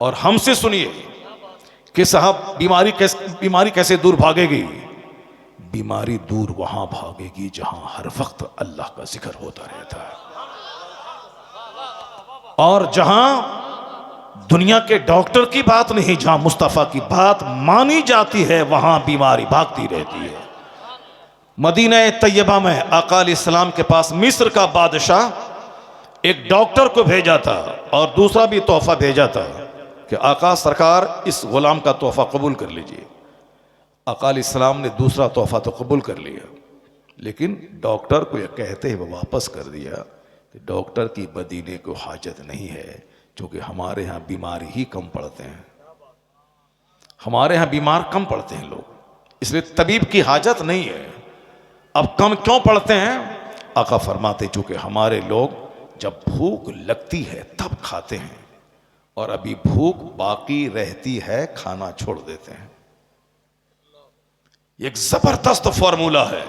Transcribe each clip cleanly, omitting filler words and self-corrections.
और हमसे सुनिए कि साहब बीमारी कैसे दूर भागेगी। बीमारी दूर वहां भागेगी जहां हर वक्त अल्लाह का जिक्र होता रहता है, और जहां दुनिया के डॉक्टर की बात नहीं, जहां मुस्तफा की बात मानी जाती है वहां बीमारी भागती रहती है। मदीना तैयबा में आका अलैहिस्सलाम के पास मिस्र का बादशाह एक डॉक्टर को भेजा था और दूसरा भी तोहफा भेजा था कि आका सरकार इस गुलाम का तोहफा कबूल कर लीजिए। आका अलैहिस्सलाम ने दूसरा तोहफा तो कबूल कर लिया, लेकिन डॉक्टर को यह कहते हुए वापस कर दिया कि डॉक्टर की मदीने को हाजत नहीं है, क्योंकि हमारे यहाँ बीमार ही कम पड़ते हैं, हमारे यहाँ बीमार कम पड़ते हैं लोग, इसलिए तबीब की हाजत नहीं है। अब कम क्यों पड़ते हैं? आका फरमाते चूंकि हमारे लोग जब भूख लगती है तब खाते हैं, और अभी भूख बाकी रहती है खाना छोड़ देते हैं। एक जबरदस्त फॉर्मूला है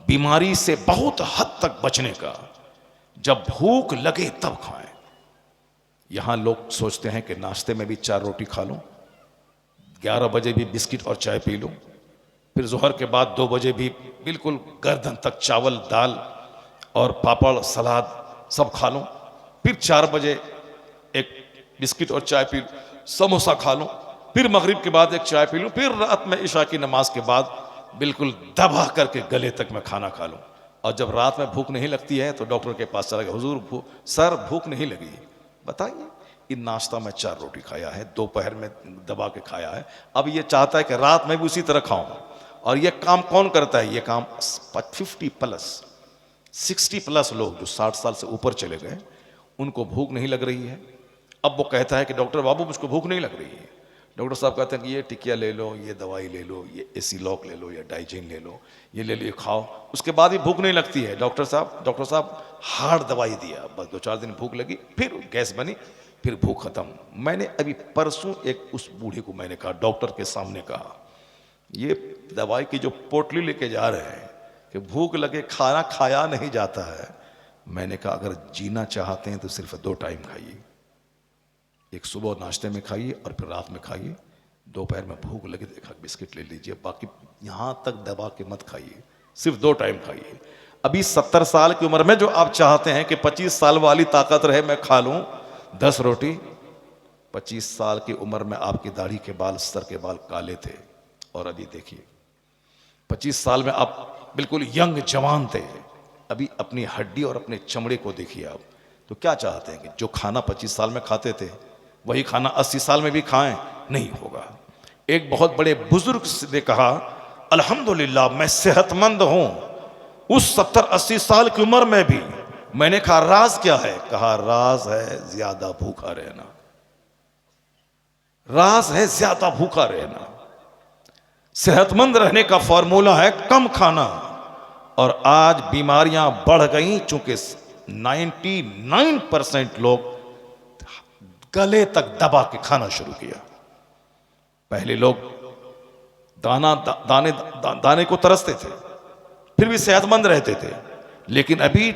बीमारी से बहुत हद तक बचने का। जब भूख लगे तब खाएं। यहां लोग सोचते हैं कि नाश्ते में भी 4 रोटी खा लूं, 11 बजे भी बिस्किट और चाय पी लूं, फिर जोहर के बाद 2 बजे भी बिल्कुल गर्दन तक चावल दाल और पापड़ सलाद सब खा लूं, फिर 4 बजे एक बिस्किट और चाय पी समोसा खा लूं, फिर मगरिब के बाद एक चाय पी लूं, फिर रात में इशा की नमाज के बाद बिल्कुल दबा करके गले तक मैं खाना खा लूं। और जब रात में भूख नहीं लगती है तो डॉक्टर के पास चला गया, हुजूर सर भूख नहीं लगी। बताइए, इन नाश्ता में 4 रोटी खाया है, दोपहर में दबा के खाया है, अब ये चाहता है कि रात में भी उसी तरह खाऊं। और ये काम कौन करता है? ये काम 50 प्लस 60 प्लस लोग जो 60 साल से ऊपर चले गए, उनको भूख नहीं लग रही है। अब वो कहता है कि डॉक्टर बाबू मुझको भूख नहीं लग रही है। डॉक्टर साहब कहते हैं कि ये टिकिया ले लो, ये दवाई ले लो, ये एसिलॉक ले लो, या डाइजिन ले लो, ये ले लो, ये खाओ, उसके बाद भी भूख नहीं लगती है। डॉक्टर साहब हार्ड दवाई दिया, बस 2-4 दिन भूख लगी, फिर गैस बनी, फिर भूख खत्म। मैंने अभी परसों एक उस बूढ़े को मैंने कहा, डॉक्टर के सामने कहा, ये दवाई की जो पोटली लेके जा रहे हैं कि भूख लगे खाना खाया नहीं जाता है। मैंने कहा अगर जीना चाहते हैं तो सिर्फ 2 टाइम खाइए, एक सुबह नाश्ते में खाइए और फिर रात में खाइए। दोपहर में भूख लगे तो एक बिस्किट ले लीजिए, बाकी यहां तक दबा के मत खाइए, सिर्फ 2 टाइम खाइए। अभी 70 साल की उम्र में जो आप चाहते हैं कि 25 साल वाली ताकत रहे, मैं खा लूं 10 रोटी। 25 साल की उम्र में आपकी दाढ़ी के बाल, सर के बाल काले थे, और अभी देखिए 25 साल में आप बिल्कुल यंग जवान थे, अभी अपनी हड्डी और अपने चमड़े को देखिए आप। तो क्या चाहते हैं कि जो खाना 25 साल में खाते थे वही खाना 80 साल में भी खाएं? नहीं होगा। एक बहुत बड़े बुजुर्ग ने कहा, अल्हम्दुलिल्लाह मैं सेहतमंद हूं उस 70-80 साल की उम्र में भी। मैंने कहा राज क्या है? कहा राज है ज्यादा भूखा रहना, राज है ज्यादा भूखा रहना। सेहतमंद रहने का फॉर्मूला है कम खाना। और आज बीमारियां बढ़ गई, चूंकि 99% लोग गले तक दबा के खाना शुरू किया। पहले लोग दाने को तरसते थे, फिर भी सेहतमंद रहते थे, लेकिन अभी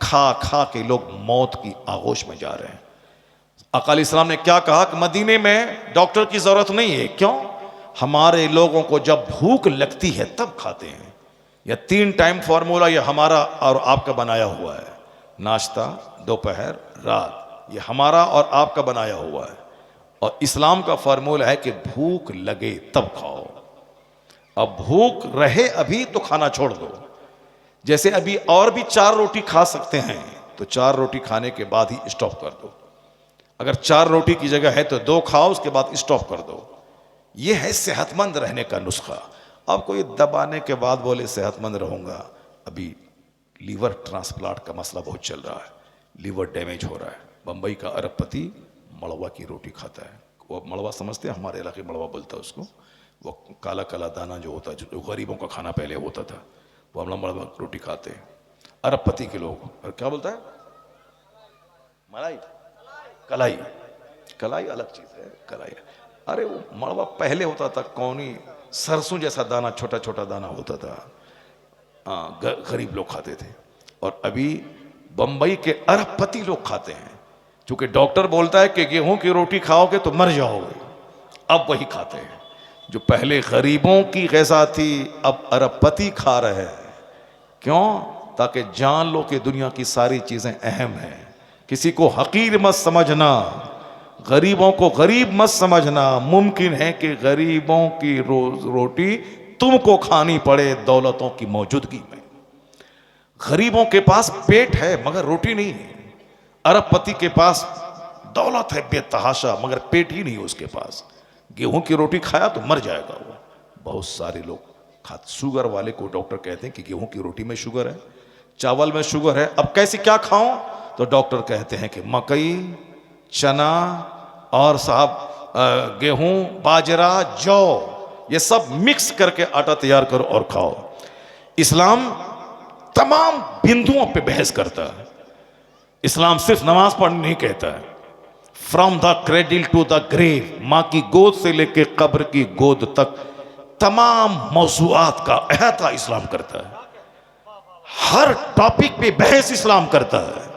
खा खा के लोग मौत की आगोश में जा रहे हैं। आका अलैहिस्सलाम ने क्या कहा कि मदीने में डॉक्टर की जरूरत नहीं है। क्यों? हमारे लोगों को जब भूख लगती है तब खाते हैं। यह 3 टाइम फॉर्मूला यह हमारा और आपका बनाया हुआ है, नाश्ता, दोपहर, रात, ये हमारा और आपका बनाया हुआ है। और इस्लाम का फॉर्मूला है कि भूख लगे तब खाओ। अब भूख रहे अभी तो खाना छोड़ दो। जैसे अभी और भी 4 रोटी खा सकते हैं तो 4 रोटी खाने के बाद ही स्टॉप कर दो। अगर 4 रोटी की जगह है तो 2 खाओ, उसके बाद स्टॉप कर दो। यह है सेहतमंद रहने का नुस्खा। अब कोई दबाने के बाद बोले सेहतमंद रहूंगा। अभी लीवर ट्रांसप्लांट का मसला बहुत चल रहा है, लीवर डैमेज हो रहा है। बंबई का अरबपति मड़वा की रोटी खाता है। वो मड़वा समझते हैं, हमारे इलाके मड़वा बोलता है उसको। वो काला काला दाना जो होता है, जो गरीबों का खाना पहले होता था, वो हम लोग मड़वा रोटी खाते हैं अरबपति के लोग। और क्या बोलता है? मलाई, कलाई। कलाई अलग चीज है, कलाई। अरे वो मड़वा पहले होता था, कौनी सरसों जैसा दाना, छोटा छोटा दाना होता था, गरीब लोग खाते थे। और अभी बंबई के अरबपति लोग खाते हैं, क्योंकि डॉक्टर बोलता है कि गेहूं की रोटी खाओगे तो मर जाओगे, अब वही खाते हैं। जो पहले गरीबों की ग़िज़ा थी अब अरबपति खा रहे हैं। क्यों? ताकि जान लो कि दुनिया की सारी चीज़ें अहम हैं। किसी को हकीर मत समझना, गरीबों को गरीब मत समझना। मुमकिन है कि गरीबों की रोटी तुमको खानी पड़े दौलतों की मौजूदगी में। गरीबों के पास पेट है मगर रोटी नहीं है। अरबपति के पास दौलत है बेतहाशा मगर पेट ही नहीं है उसके पास। गेहूं की रोटी खाया तो मर जाएगा वो। बहुत सारे लोग खाते। शुगर वाले को डॉक्टर कहते हैं कि गेहूं की रोटी में शुगर है, चावल में शुगर है, अब कैसे क्या खाऊं? तो डॉक्टर कहते हैं कि मकई, चना और साहब गेहूं, बाजरा, जौ, ये सब मिक्स करके आटा तैयार करो और खाओ। इस्लाम तमाम बिंदुओं पे बहस करता है। इस्लाम सिर्फ नमाज पढ़ने नहीं कहता है। From the cradle to the grave, माँ की गोद से लेके कब्र की गोद तक तमाम मौज़ूआत का अहाता इस्लाम करता है। हर टॉपिक पे बहस इस्लाम करता है।